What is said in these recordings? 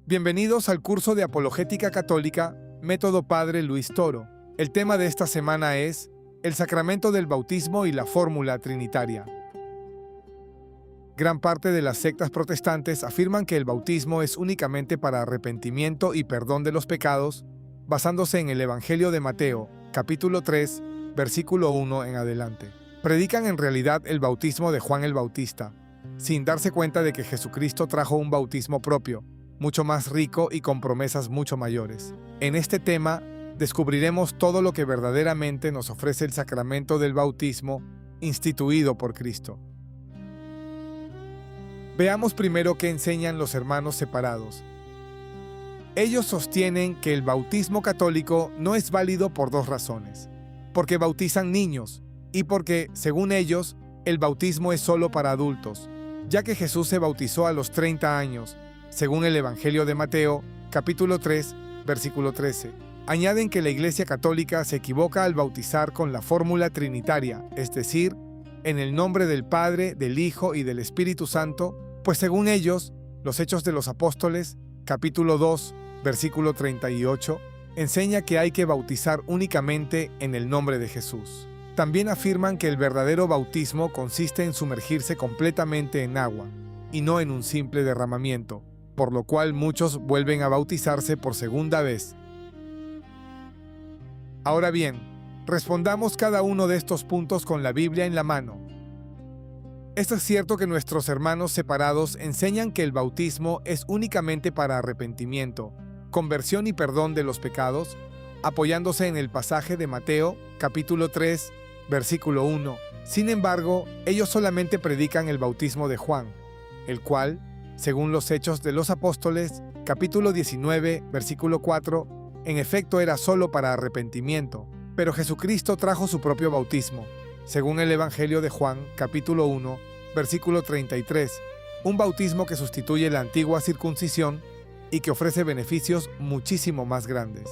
Bienvenidos al curso de Apologética Católica, Método Padre Luis Toro. El tema de esta semana es el sacramento del bautismo y la fórmula trinitaria. Gran parte de las sectas protestantes afirman que el bautismo es únicamente para arrepentimiento y perdón de los pecados, basándose en el Evangelio de Mateo, capítulo 3, versículo 1 en adelante. Predican en realidad el bautismo de Juan el Bautista, sin darse cuenta de que Jesucristo trajo un bautismo propio, mucho más rico y con promesas mucho mayores. En este tema, descubriremos todo lo que verdaderamente nos ofrece el sacramento del bautismo instituido por Cristo. Veamos primero qué enseñan los hermanos separados. Ellos sostienen que el bautismo católico no es válido por dos razones: porque bautizan niños y porque, según ellos, el bautismo es solo para adultos, ya que Jesús se bautizó a los 30 años, según el Evangelio de Mateo, capítulo 3, versículo 13. Añaden que la Iglesia Católica se equivoca al bautizar con la fórmula trinitaria, es decir, en el nombre del Padre, del Hijo y del Espíritu Santo, pues según ellos, los Hechos de los Apóstoles, capítulo 2, versículo 38, enseña que hay que bautizar únicamente en el nombre de Jesús. También afirman que el verdadero bautismo consiste en sumergirse completamente en agua, y no en un simple derramamiento, por lo cual muchos vuelven a bautizarse por segunda vez. Ahora bien, respondamos cada uno de estos puntos con la Biblia en la mano. ¿Es cierto que nuestros hermanos separados enseñan que el bautismo es únicamente para arrepentimiento, conversión y perdón de los pecados, apoyándose en el pasaje de Mateo, capítulo 3, versículo 1? Sin embargo, ellos solamente predican el bautismo de Juan, el cual, según los Hechos de los Apóstoles, capítulo 19, versículo 4, en efecto era solo para arrepentimiento, pero Jesucristo trajo su propio bautismo, según el Evangelio de Juan, capítulo 1, versículo 33, un bautismo que sustituye la antigua circuncisión y que ofrece beneficios muchísimo más grandes.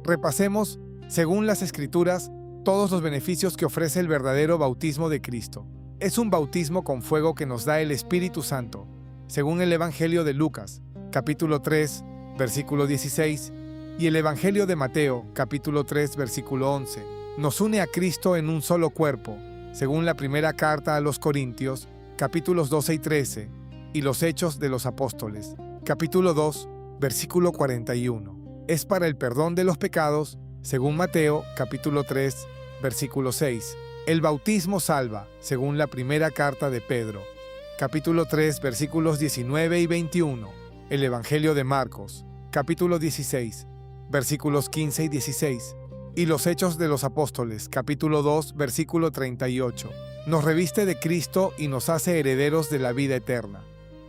Repasemos, según las Escrituras, todos los beneficios que ofrece el verdadero bautismo de Cristo. Es un bautismo con fuego que nos da el Espíritu Santo, según el Evangelio de Lucas, capítulo 3, versículo 16, y el Evangelio de Mateo, capítulo 3, versículo 11. Nos une a Cristo en un solo cuerpo, según la primera carta a los Corintios, capítulos 12 y 13, y los Hechos de los Apóstoles, capítulo 2, versículo 41. Es para el perdón de los pecados, según Mateo, capítulo 3, versículo 6. El bautismo salva, según la primera carta de Pedro, capítulo 3, versículos 19 y 21. El Evangelio de Marcos, capítulo 16, versículos 15 y 16. Y los Hechos de los Apóstoles, capítulo 2, versículo 38. Nos reviste de Cristo y nos hace herederos de la vida eterna,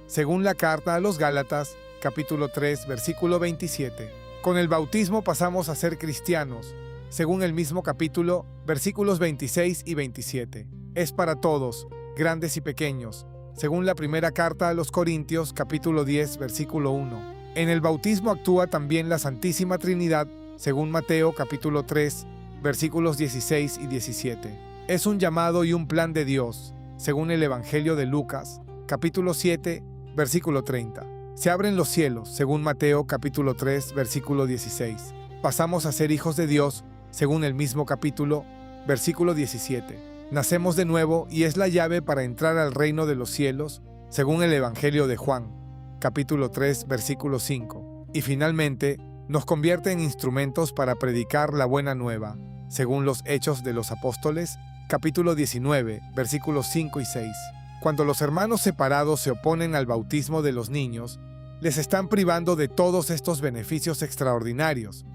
según la carta a los Gálatas, capítulo 3, versículo 27. Con el bautismo pasamos a ser cristianos, según el mismo capítulo, versículos 26 y 27. Es para todos, grandes y pequeños, según la primera carta a los Corintios, capítulo 10, versículo 1. En el bautismo actúa también la Santísima Trinidad, según Mateo, capítulo 3, versículos 16 y 17. Es un llamado y un plan de Dios, según el Evangelio de Lucas, capítulo 7, versículo 30. Se abren los cielos, según Mateo capítulo 3, versículo 16. Pasamos a ser hijos de Dios, según el mismo capítulo, versículo 17. Nacemos de nuevo y es la llave para entrar al reino de los cielos, según el Evangelio de Juan, capítulo 3, versículo 5. Y finalmente, nos convierte en instrumentos para predicar la buena nueva, según los Hechos de los Apóstoles, capítulo 19, versículos 5 y 6. Cuando los hermanos separados se oponen al bautismo de los niños, les están privando de todos estos beneficios extraordinarios.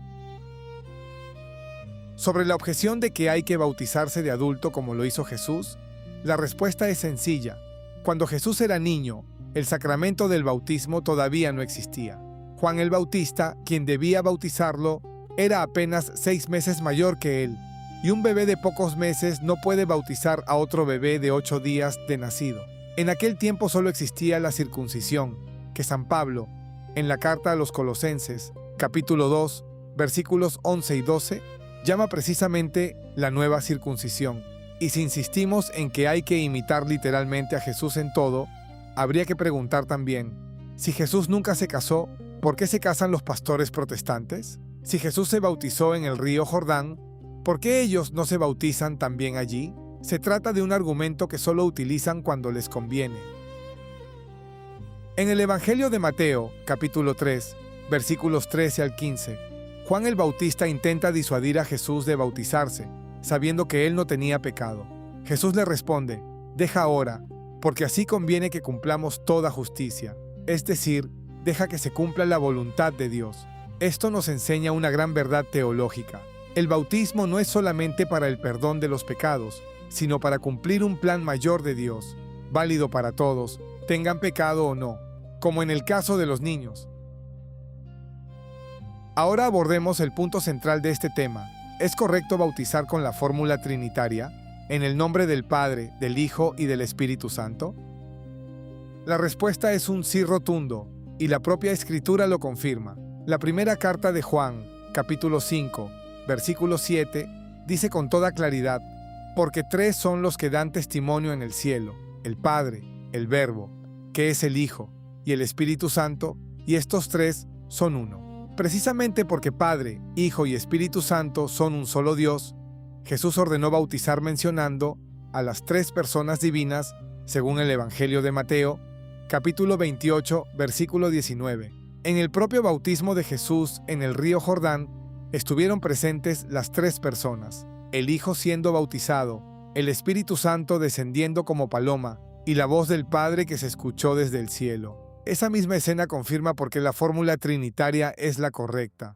Sobre la objeción de que hay que bautizarse de adulto como lo hizo Jesús, la respuesta es sencilla. Cuando Jesús era niño, el sacramento del bautismo todavía no existía. Juan el Bautista, quien debía bautizarlo, era apenas 6 meses mayor que él, y un bebé de pocos meses no puede bautizar a otro bebé de 8 días de nacido. En aquel tiempo solo existía la circuncisión, que San Pablo, en la carta a los Colosenses, capítulo 2, versículos 11 y 12, llama precisamente la nueva circuncisión. Y si insistimos en que hay que imitar literalmente a Jesús en todo, habría que preguntar también, Si Jesús nunca se casó, ¿por qué se casan los pastores protestantes? Si Jesús se bautizó en el río Jordán, ¿por qué ellos no se bautizan también allí? Se trata de un argumento que solo utilizan cuando les conviene. En el Evangelio de Mateo, capítulo 3, versículos 13 al 15, Juan el Bautista intenta disuadir a Jesús de bautizarse, sabiendo que él no tenía pecado. Jesús le responde: «Deja ahora, porque así conviene que cumplamos toda justicia». Es decir, deja que se cumpla la voluntad de Dios. Esto nos enseña una gran verdad teológica. El bautismo no es solamente para el perdón de los pecados, sino para cumplir un plan mayor de Dios, válido para todos, tengan pecado o no, como en el caso de los niños. Ahora abordemos el punto central de este tema. ¿Es correcto bautizar con la fórmula trinitaria, en el nombre del Padre, del Hijo y del Espíritu Santo? La respuesta es un sí rotundo, y la propia Escritura lo confirma. La primera carta de Juan, capítulo 5, versículo 7, dice con toda claridad: «Porque tres son los que dan testimonio en el cielo, el Padre, el Verbo, que es el Hijo, y el Espíritu Santo, y estos tres son uno». Precisamente porque Padre, Hijo y Espíritu Santo son un solo Dios, Jesús ordenó bautizar mencionando a las tres personas divinas, según el Evangelio de Mateo, capítulo 28, versículo 19. En el propio bautismo de Jesús en el río Jordán estuvieron presentes las tres personas, el Hijo siendo bautizado, el Espíritu Santo descendiendo como paloma y la voz del Padre que se escuchó desde el cielo. Esa misma escena confirma por qué la fórmula trinitaria es la correcta.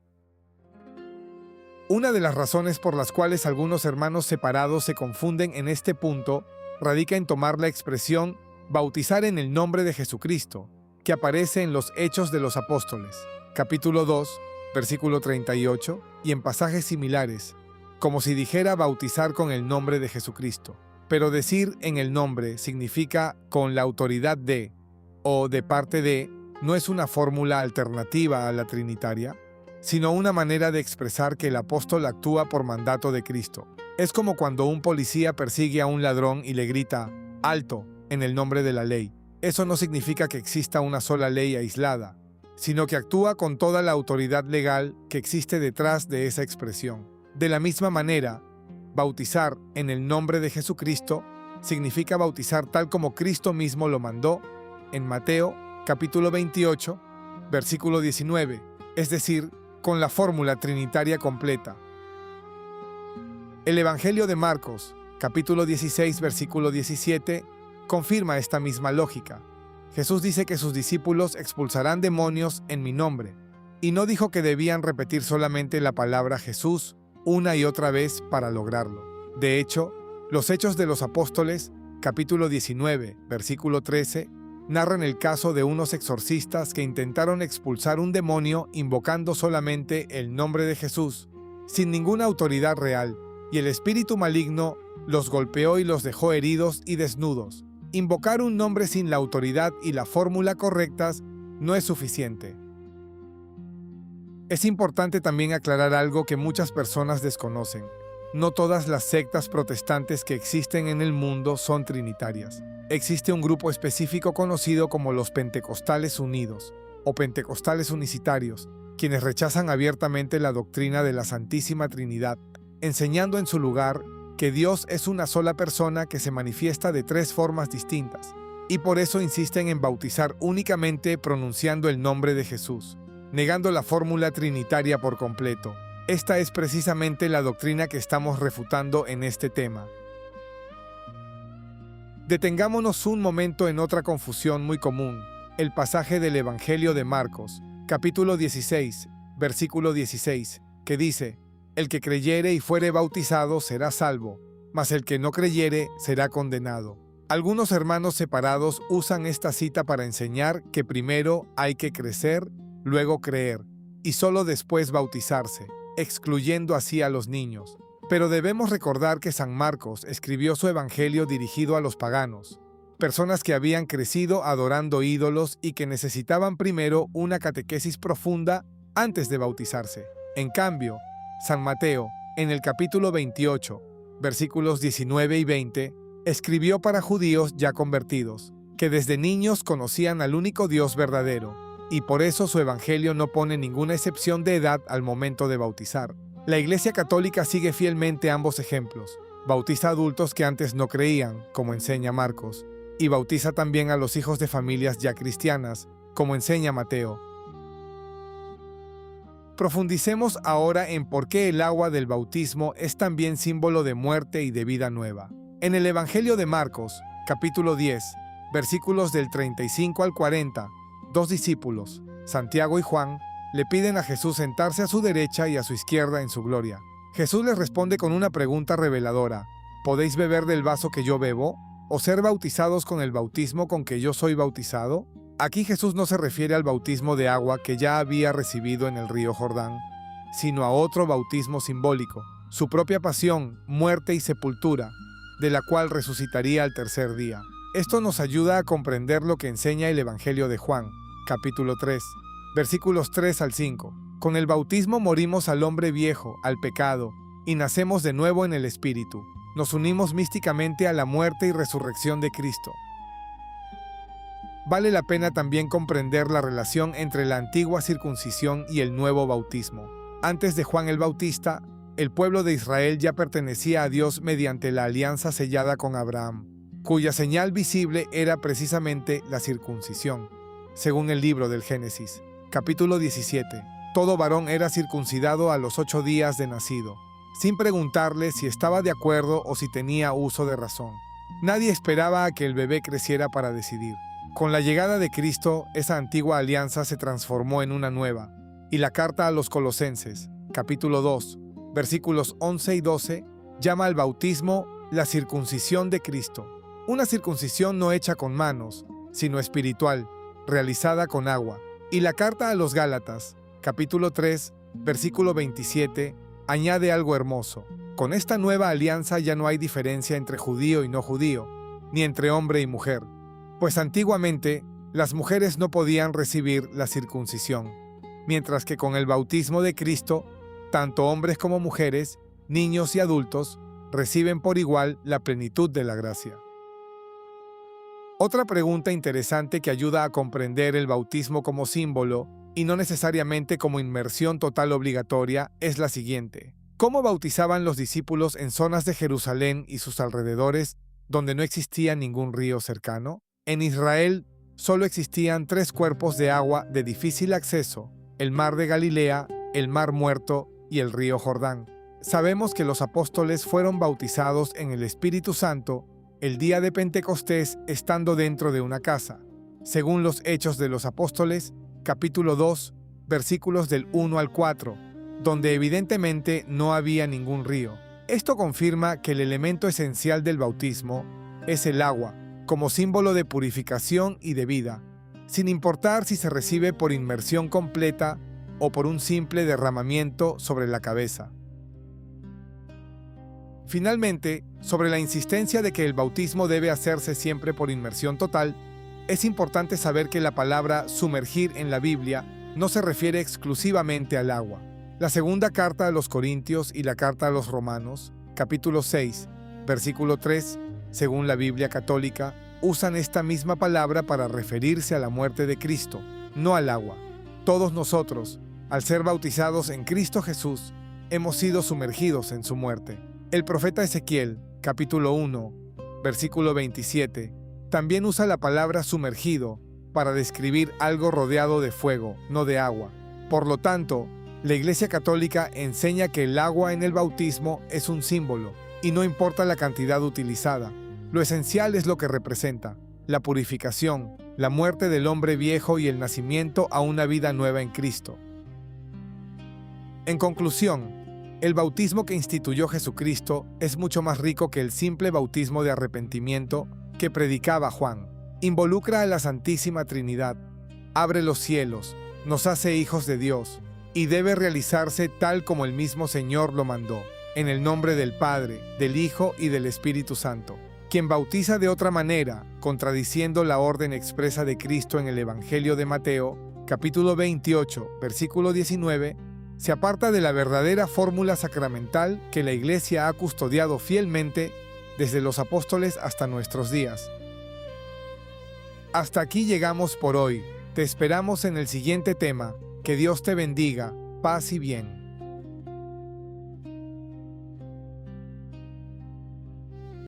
Una de las razones por las cuales algunos hermanos separados se confunden en este punto radica en tomar la expresión bautizar en el nombre de Jesucristo, que aparece en los Hechos de los Apóstoles, capítulo 2, versículo 38, y en pasajes similares, como si dijera bautizar con el nombre de Jesucristo. Pero decir en el nombre significa con la autoridad de, o de parte de, no es una fórmula alternativa a la trinitaria, sino una manera de expresar que el apóstol actúa por mandato de Cristo. Es como cuando un policía persigue a un ladrón y le grita «alto» en el nombre de la ley. Eso no significa que exista una sola ley aislada, sino que actúa con toda la autoridad legal que existe detrás de esa expresión. De la misma manera, bautizar en el nombre de Jesucristo significa bautizar tal como Cristo mismo lo mandó en Mateo, capítulo 28, versículo 19, es decir, con la fórmula trinitaria completa. El Evangelio de Marcos, capítulo 16, versículo 17, confirma esta misma lógica. Jesús dice que sus discípulos expulsarán demonios en mi nombre, y no dijo que debían repetir solamente la palabra Jesús una y otra vez para lograrlo. De hecho, los Hechos de los Apóstoles, capítulo 19, versículo 13, narran el caso de unos exorcistas que intentaron expulsar un demonio invocando solamente el nombre de Jesús, sin ninguna autoridad real, y el espíritu maligno los golpeó y los dejó heridos y desnudos. Invocar un nombre sin la autoridad y la fórmula correctas no es suficiente. Es importante también aclarar algo que muchas personas desconocen. No todas las sectas protestantes que existen en el mundo son trinitarias. Existe un grupo específico conocido como los Pentecostales Unidos o Pentecostales Unicitarios, quienes rechazan abiertamente la doctrina de la Santísima Trinidad, enseñando en su lugar que Dios es una sola persona que se manifiesta de tres formas distintas, y por eso insisten en bautizar únicamente pronunciando el nombre de Jesús, negando la fórmula trinitaria por completo. Esta es precisamente la doctrina que estamos refutando en este tema. Detengámonos un momento en otra confusión muy común, el pasaje del Evangelio de Marcos, capítulo 16, versículo 16, que dice: «El que creyere y fuere bautizado será salvo, mas el que no creyere será condenado». Algunos hermanos separados usan esta cita para enseñar que primero hay que crecer, luego creer, y solo después bautizarse, excluyendo así a los niños. Pero debemos recordar que San Marcos escribió su evangelio dirigido a los paganos, personas que habían crecido adorando ídolos y que necesitaban primero una catequesis profunda antes de bautizarse. En cambio, San Mateo, en el capítulo 28, versículos 19 y 20, escribió para judíos ya convertidos, que desde niños conocían al único Dios verdadero, y por eso su evangelio no pone ninguna excepción de edad al momento de bautizar. La Iglesia Católica sigue fielmente ambos ejemplos. Bautiza a adultos que antes no creían, como enseña Marcos, y bautiza también a los hijos de familias ya cristianas, como enseña Mateo. Profundicemos ahora en por qué el agua del bautismo es también símbolo de muerte y de vida nueva. En el Evangelio de Marcos, capítulo 10, versículos del 35 al 40, dos discípulos, Santiago y Juan, le piden a Jesús sentarse a su derecha y a su izquierda en su gloria. Jesús les responde con una pregunta reveladora: ¿podéis beber del vaso que yo bebo? ¿O ser bautizados con el bautismo con que yo soy bautizado? Aquí Jesús no se refiere al bautismo de agua que ya había recibido en el río Jordán, sino a otro bautismo simbólico, su propia pasión, muerte y sepultura, de la cual resucitaría al tercer día. Esto nos ayuda a comprender lo que enseña el Evangelio de Juan, capítulo 3, versículos 3 al 5. Con el bautismo morimos al hombre viejo, al pecado, y nacemos de nuevo en el Espíritu. Nos unimos místicamente a la muerte y resurrección de Cristo. Vale la pena también comprender la relación entre la antigua circuncisión y el nuevo bautismo. Antes de Juan el Bautista, el pueblo de Israel ya pertenecía a Dios mediante la alianza sellada con Abraham, cuya señal visible era precisamente la circuncisión. Según el libro del Génesis, capítulo 17, todo varón era circuncidado a los 8 días de nacido, sin preguntarle si estaba de acuerdo o si tenía uso de razón. Nadie esperaba a que el bebé creciera para decidir. Con la llegada de Cristo, esa antigua alianza se transformó en una nueva, y la carta a los Colosenses, capítulo 2, versículos 11 y 12, llama al bautismo la circuncisión de Cristo. Una circuncisión no hecha con manos, sino espiritual, realizada con agua. Y la carta a los Gálatas, capítulo 3, versículo 27, añade algo hermoso. Con esta nueva alianza ya no hay diferencia entre judío y no judío, ni entre hombre y mujer, pues antiguamente las mujeres no podían recibir la circuncisión, mientras que con el bautismo de Cristo, tanto hombres como mujeres, niños y adultos, reciben por igual la plenitud de la gracia. Otra pregunta interesante que ayuda a comprender el bautismo como símbolo, y no necesariamente como inmersión total obligatoria, es la siguiente: ¿cómo bautizaban los discípulos en zonas de Jerusalén y sus alrededores donde no existía ningún río cercano? En Israel solo existían 3 cuerpos de agua de difícil acceso: el mar de Galilea, el mar Muerto y el río Jordán. Sabemos que los apóstoles fueron bautizados en el Espíritu Santo el día de Pentecostés estando dentro de una casa, según los Hechos de los Apóstoles, capítulo 2, versículos del 1 al 4, donde evidentemente no había ningún río. Esto confirma que el elemento esencial del bautismo es el agua, como símbolo de purificación y de vida, sin importar si se recibe por inmersión completa o por un simple derramamiento sobre la cabeza. Finalmente, sobre la insistencia de que el bautismo debe hacerse siempre por inmersión total, es importante saber que la palabra sumergir en la Biblia no se refiere exclusivamente al agua. La segunda carta a los Corintios y la carta a los Romanos, capítulo 6, versículo 3, según la Biblia católica, usan esta misma palabra para referirse a la muerte de Cristo, no al agua. Todos nosotros, al ser bautizados en Cristo Jesús, hemos sido sumergidos en su muerte. El profeta Ezequiel, capítulo 1, versículo 27, también usa la palabra sumergido para describir algo rodeado de fuego, no de agua. Por lo tanto, la Iglesia Católica enseña que el agua en el bautismo es un símbolo, y no importa la cantidad utilizada. Lo esencial es lo que representa: la purificación, la muerte del hombre viejo y el nacimiento a una vida nueva en Cristo. En conclusión, el bautismo que instituyó Jesucristo es mucho más rico que el simple bautismo de arrepentimiento que predicaba Juan. Involucra a la Santísima Trinidad, abre los cielos, nos hace hijos de Dios, y debe realizarse tal como el mismo Señor lo mandó, en el nombre del Padre, del Hijo y del Espíritu Santo. Quien bautiza de otra manera, contradiciendo la orden expresa de Cristo en el Evangelio de Mateo, capítulo 28, versículo 19, se aparta de la verdadera fórmula sacramental que la Iglesia ha custodiado fielmente desde los apóstoles hasta nuestros días. Hasta aquí llegamos por hoy. Te esperamos en el siguiente tema. Que Dios te bendiga. Paz y bien.